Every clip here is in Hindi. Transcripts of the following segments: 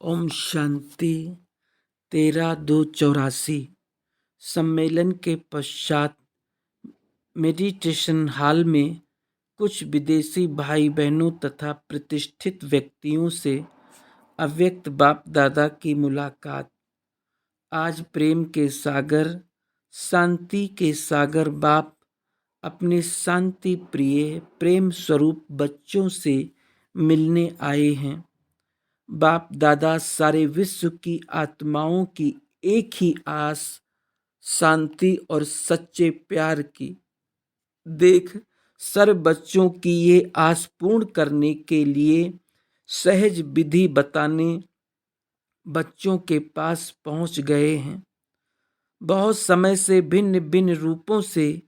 ओम शांति। 13/2/84 सम्मेलन के पश्चात मेडिटेशन हॉल में कुछ विदेशी भाई बहनों तथा प्रतिष्ठित व्यक्तियों से अव्यक्त बाप दादा की मुलाकात। आज प्रेम के सागर, शांति के सागर बाप अपने शांति प्रिय प्रेम स्वरूप बच्चों से मिलने आए हैं। बाप दादा सारे विश्व की आत्माओं की एक ही आस, शांति और सच्चे प्यार की। देख, सर्व बच्चों की ये आस पूर्ण करने के लिए सहज विधि बताने बच्चों के पास पहुंच गए हैं। बहुत समय से भिन्न भिन्न रूपों से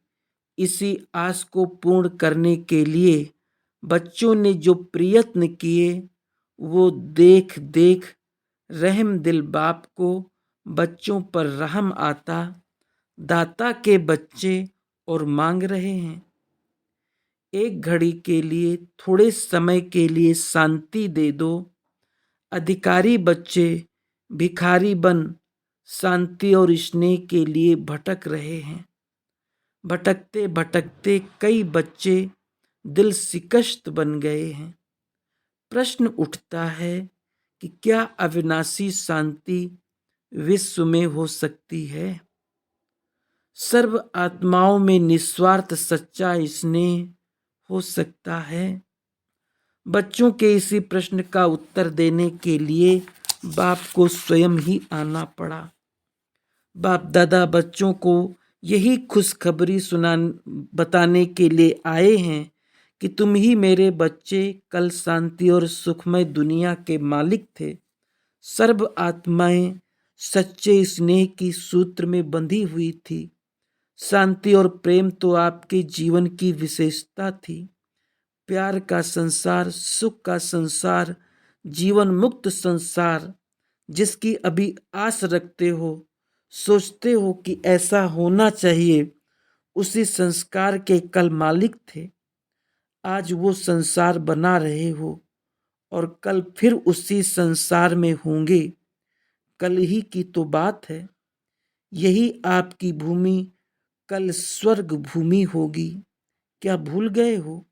इसी आस को पूर्ण करने के लिए बच्चों ने जो प्रयत्न किए, वो देख देख रहम दिल बाप को बच्चों पर रहम आता। दाता के बच्चे और मांग रहे हैं, एक घड़ी के लिए, थोड़े समय के लिए शांति दे दो। अधिकारी बच्चे भिखारी बन शांति और स्नेह के लिए भटक रहे हैं। भटकते भटकते कई बच्चे दिल शिकस्त बन गए हैं। प्रश्न उठता है कि क्या अविनाशी शांति विश्व में हो सकती है? सर्व आत्माओं में निस्वार्थ सच्चा स्नेह हो सकता है? बच्चों के इसी प्रश्न का उत्तर देने के लिए बाप को स्वयं ही आना पड़ा। बाप दादा बच्चों को यही खुशखबरी बताने के लिए आए हैं कि तुम ही मेरे बच्चे कल शांति और सुखमय दुनिया के मालिक थे। सर्व आत्माएं सच्चे स्नेह की सूत्र में बंधी हुई थी। शांति और प्रेम तो आपके जीवन की विशेषता थी। प्यार का संसार, सुख का संसार, जीवन मुक्त संसार, जिसकी अभी आस रखते हो, सोचते हो कि ऐसा होना चाहिए, उसी संस्कार के कल मालिक थे। आज वो संसार बना रहे हो और कल फिर उसी संसार में होंगे। कल ही की तो बात है। यही आपकी भूमि कल स्वर्ग भूमि होगी। क्या भूल गए हो?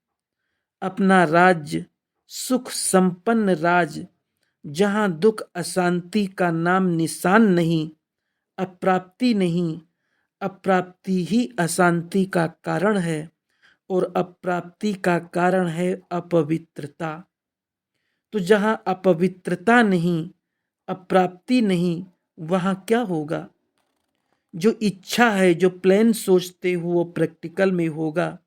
अपना राज्य, सुख संपन्न राज, जहां दुख अशांति का नाम निशान नहीं, अप्राप्ति नहीं। अप्राप्ति ही अशांति का कारण है और अप्राप्ति का कारण है अपवित्रता। तो जहां अपवित्रता नहीं, अप्राप्ति नहीं, वहां क्या होगा? जो इच्छा है, जो प्लान सोचते हो, वो प्रैक्टिकल में होगा।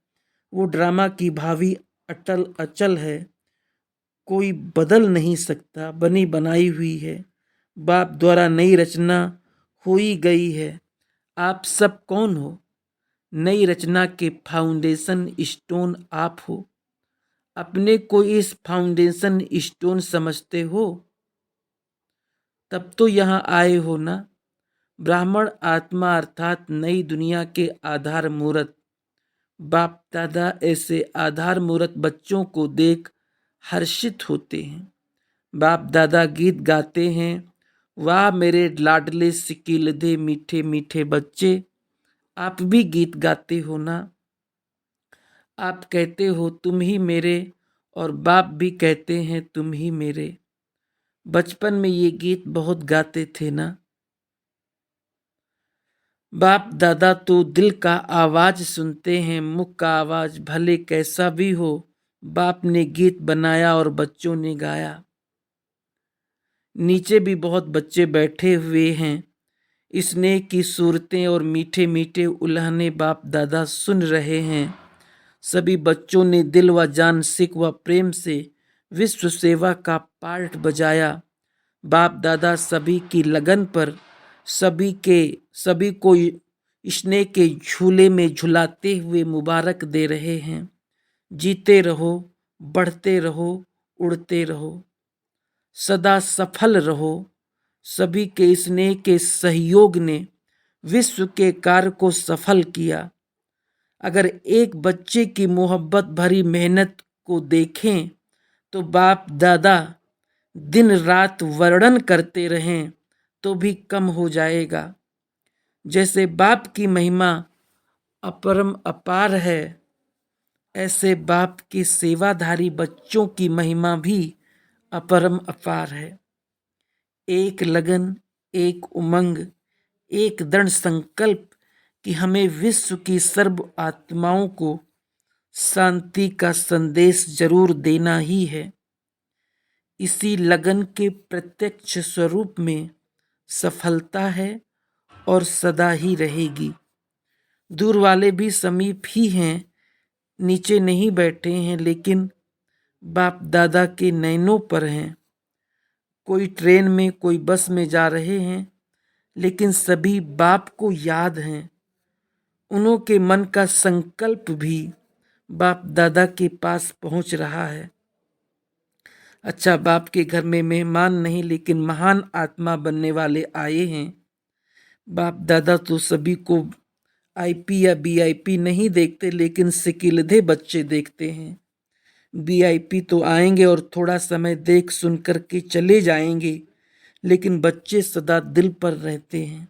वो ड्रामा की भावी अटल अचल है, कोई बदल नहीं सकता, बनी बनाई हुई है। बाप द्वारा नई रचना हो ही गई है। आप सब कौन हो? नई रचना के फाउंडेशन स्टोन आप हो। अपने को इस फाउंडेशन स्टोन समझते हो? तब तो यहाँ आए हो ना। ब्राह्मण आत्मा अर्थात नई दुनिया के आधार मूर्त। बाप दादा ऐसे आधार मूर्त बच्चों को देख हर्षित होते हैं। बाप दादा गीत गाते हैं, वाह मेरे लाडले सिकीलधे मीठे मीठे बच्चे। आप भी गीत गाते हो ना। आप कहते हो तुम ही मेरे, और बाप भी कहते हैं तुम ही मेरे। बचपन में ये गीत बहुत गाते थे ना। बाप दादा तो दिल का आवाज सुनते हैं, मुख का आवाज भले कैसा भी हो। बाप ने गीत बनाया और बच्चों ने गाया। नीचे भी बहुत बच्चे बैठे हुए हैं। स्नेह की सूरतें और मीठे मीठे उल्हाने बाप दादा सुन रहे हैं। सभी बच्चों ने दिल व जान, सिख व प्रेम से विश्व सेवा का पार्ट बजाया। बाप दादा सभी की लगन पर सभी को स्नेह के झूले में झुलाते हुए मुबारक दे रहे हैं। जीते रहो, बढ़ते रहो, उड़ते रहो, सदा सफल रहो। सभी के स्नेह के सहयोग ने विश्व के कार्य को सफल किया। अगर एक बच्चे की मोहब्बत भरी मेहनत को देखें तो बाप दादा दिन रात वर्णन करते रहें तो भी कम हो जाएगा। जैसे बाप की महिमा अपरम अपार है, ऐसे बाप के सेवाधारी बच्चों की महिमा भी अपरम अपार है। एक लगन, एक उमंग, एक दृढ़ संकल्प कि हमें विश्व की सर्व आत्माओं को शांति का संदेश जरूर देना ही है। इसी लगन के प्रत्यक्ष स्वरूप में सफलता है और सदा ही रहेगी। दूर वाले भी समीप ही हैं, नीचे नहीं बैठे हैं, लेकिन बाप दादा के नैनों पर हैं। कोई ट्रेन में, कोई बस में जा रहे हैं, लेकिन सभी बाप को याद हैं। उन्हों के मन का संकल्प भी बाप दादा के पास पहुंच रहा है। अच्छा, बाप के घर में मेहमान नहीं लेकिन महान आत्मा बनने वाले आए हैं। बाप दादा तो सभी को आईपी या बीआईपी नहीं देखते, लेकिन सिकिलधे बच्चे देखते हैं। बीआईपी तो आएंगे और थोड़ा समय देख सुन करके चले जाएंगे, लेकिन बच्चे सदा दिल पर रहते हैं।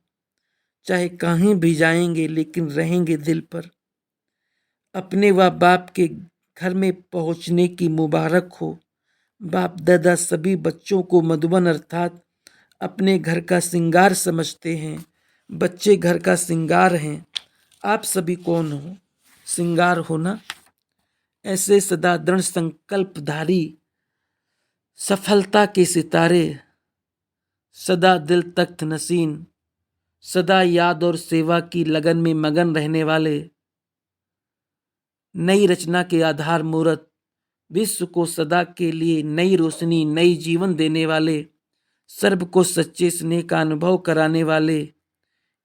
चाहे कहीं भी जाएंगे लेकिन रहेंगे दिल पर। अपने व बाप के घर में पहुंचने की मुबारक हो। बाप दादा सभी बच्चों को मधुबन अर्थात अपने घर का श्रृंगार समझते हैं। बच्चे घर का श्रृंगार हैं। आप सभी कौन हो? श्रृंगार हो ना। ऐसे सदा दृढ़ संकल्पधारी सफलता के सितारे, सदा दिल तख्त नसीन, सदा याद और सेवा की लगन में मगन रहने वाले, नई रचना के आधार मूर्त, विश्व को सदा के लिए नई रोशनी, नई जीवन देने वाले, सर्व को सच्चे स्नेह का अनुभव कराने वाले,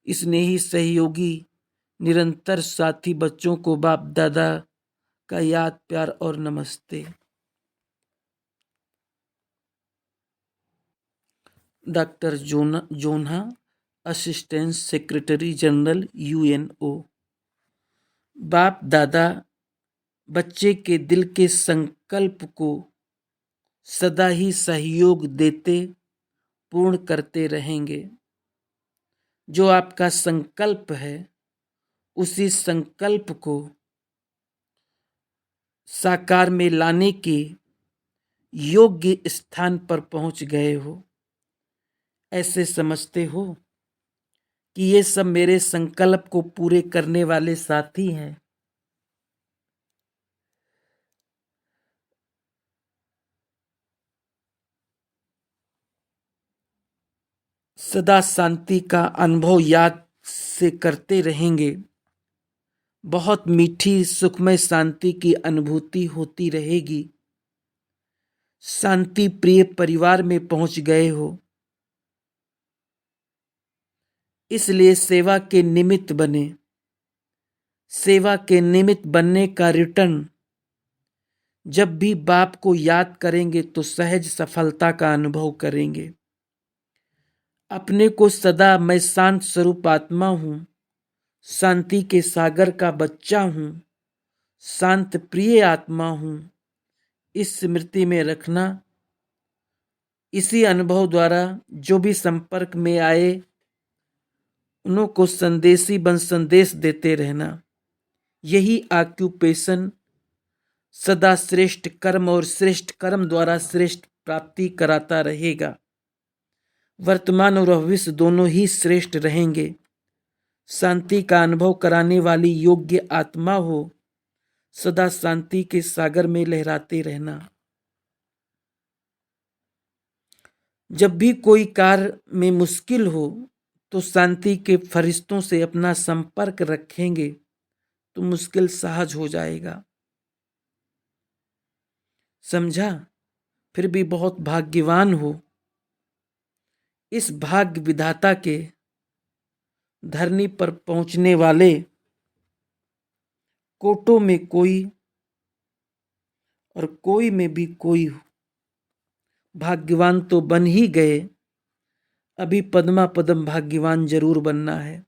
स्नेही सहयोगी, निरंतर साथी बच्चों को बाप दादा का याद, प्यार और नमस्ते। Doctor Jonha, assistant secretary general UNO. बाप दादा बच्चे के दिल के संकल्प को सदा ही सहयोग देते, पूर्ण करते रहेंगे। जो आपका संकल्प है, उसी संकल्प को साकार में लाने के योग्य स्थान पर पहुंच गए हो। ऐसे समझते हो कि ये सब मेरे संकल्प को पूरे करने वाले साथी हैं। सदा शांति का अनुभव याद से करते रहेंगे। बहुत मीठी सुखमय शांति की अनुभूति होती रहेगी। शांति प्रिय परिवार में पहुंच गए हो, इसलिए सेवा के निमित्त बने। सेवा के निमित्त बनने का रिटर्न जब भी बाप को याद करेंगे तो सहज सफलता का अनुभव करेंगे। अपने को सदा मैं शांत स्वरूप आत्मा हूं, शांति के सागर का बच्चा हूं, शांत प्रिय आत्मा हूं, इस स्मृति में रखना। इसी अनुभव द्वारा जो भी संपर्क में आए उन्हों को संदेशी बन संदेश देते रहना। यही ऑक्यूपेशन सदा श्रेष्ठ कर्म और श्रेष्ठ कर्म द्वारा श्रेष्ठ प्राप्ति कराता रहेगा। वर्तमान और भविष्य दोनों ही श्रेष्ठ रहेंगे। शांति का अनुभव कराने वाली योग्य आत्मा हो, सदा शांति के सागर में लहराते रहना। जब भी कोई कार्य में मुश्किल हो तो शांति के फरिश्तों से अपना संपर्क रखेंगे तो मुश्किल सहज हो जाएगा। समझा? फिर भी बहुत भाग्यवान हो। इस भाग्य विधाता के धरनी पर पहुंचने वाले कोटों में कोई और कोई में भी कोई हो। भाग्यवान तो बन ही गए, अभी पद्मा पदम भाग्यवान जरूर बनना है।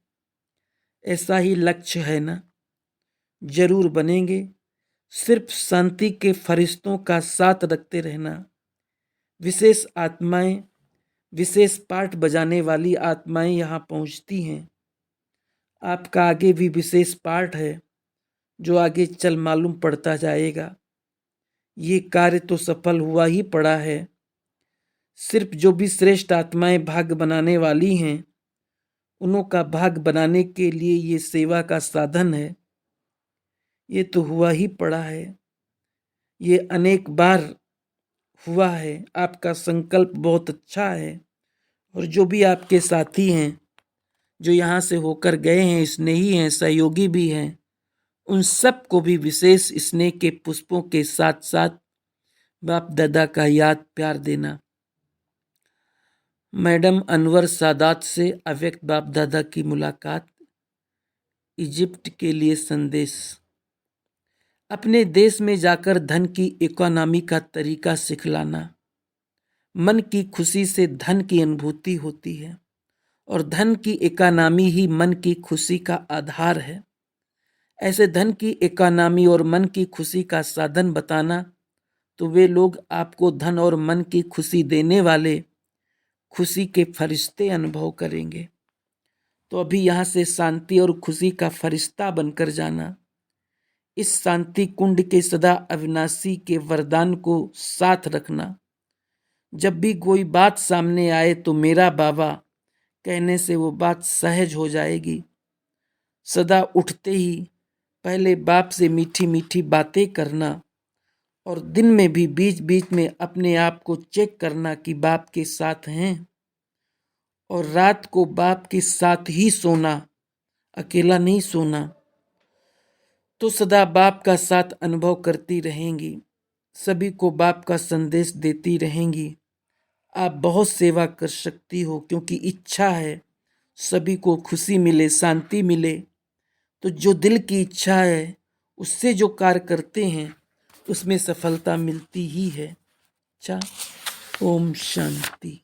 ऐसा ही लक्ष्य है ना? जरूर बनेंगे। सिर्फ शांति के फरिश्तों का साथ रखते रहना। विशेष आत्माएं, विशेष पाठ बजाने वाली आत्माएं यहाँ पहुँचती हैं। आपका आगे भी विशेष पाठ है जो आगे चल मालूम पड़ता जाएगा। ये कार्य तो सफल हुआ ही पड़ा है। सिर्फ जो भी श्रेष्ठ आत्माएं भाग बनाने वाली हैं, उन्हों का भाग बनाने के लिए ये सेवा का साधन है। ये तो हुआ ही पड़ा है, ये अनेक बार हुआ है। आपका संकल्प बहुत अच्छा है और जो भी आपके साथी हैं, जो यहाँ से होकर गए हैं, स्नेही हैं, सहयोगी भी हैं, उन सब को भी विशेष स्नेह के पुष्पों के साथ साथ बाप दादा का याद प्यार देना। मैडम अनवर सादात से अव्यक्त बाप दादा की मुलाकात। इजिप्ट के लिए संदेश। अपने देश में जाकर धन की इकोनॉमी का तरीका सिखलाना। मन की खुशी से धन की अनुभूति होती है और धन की इकोनॉमी ही मन की खुशी का आधार है। ऐसे धन की इकोनॉमी और मन की खुशी का साधन बताना तो वे लोग आपको धन और मन की खुशी देने वाले खुशी के फरिश्ते अनुभव करेंगे। तो अभी यहाँ से शांति और खुशी का फरिश्ता बनकर जाना। इस शांति कुंड के सदा अविनाशी के वरदान को साथ रखना। जब भी कोई बात सामने आए तो मेरा बाबा कहने से वो बात सहज हो जाएगी। सदा उठते ही पहले बाप से मीठी मीठी बातें करना और दिन में भी बीच बीच में अपने आप को चेक करना कि बाप के साथ हैं, और रात को बाप के साथ ही सोना, अकेला नहीं सोना। तो सदा बाप का साथ अनुभव करती रहेंगी, सभी को बाप का संदेश देती रहेंगी। आप बहुत सेवा कर सकती हो क्योंकि इच्छा है सभी को खुशी मिले, शांति मिले। तो जो दिल की इच्छा है उससे जो कार्य करते हैं उसमें सफलता मिलती ही है। अच्छा, ओम शांति।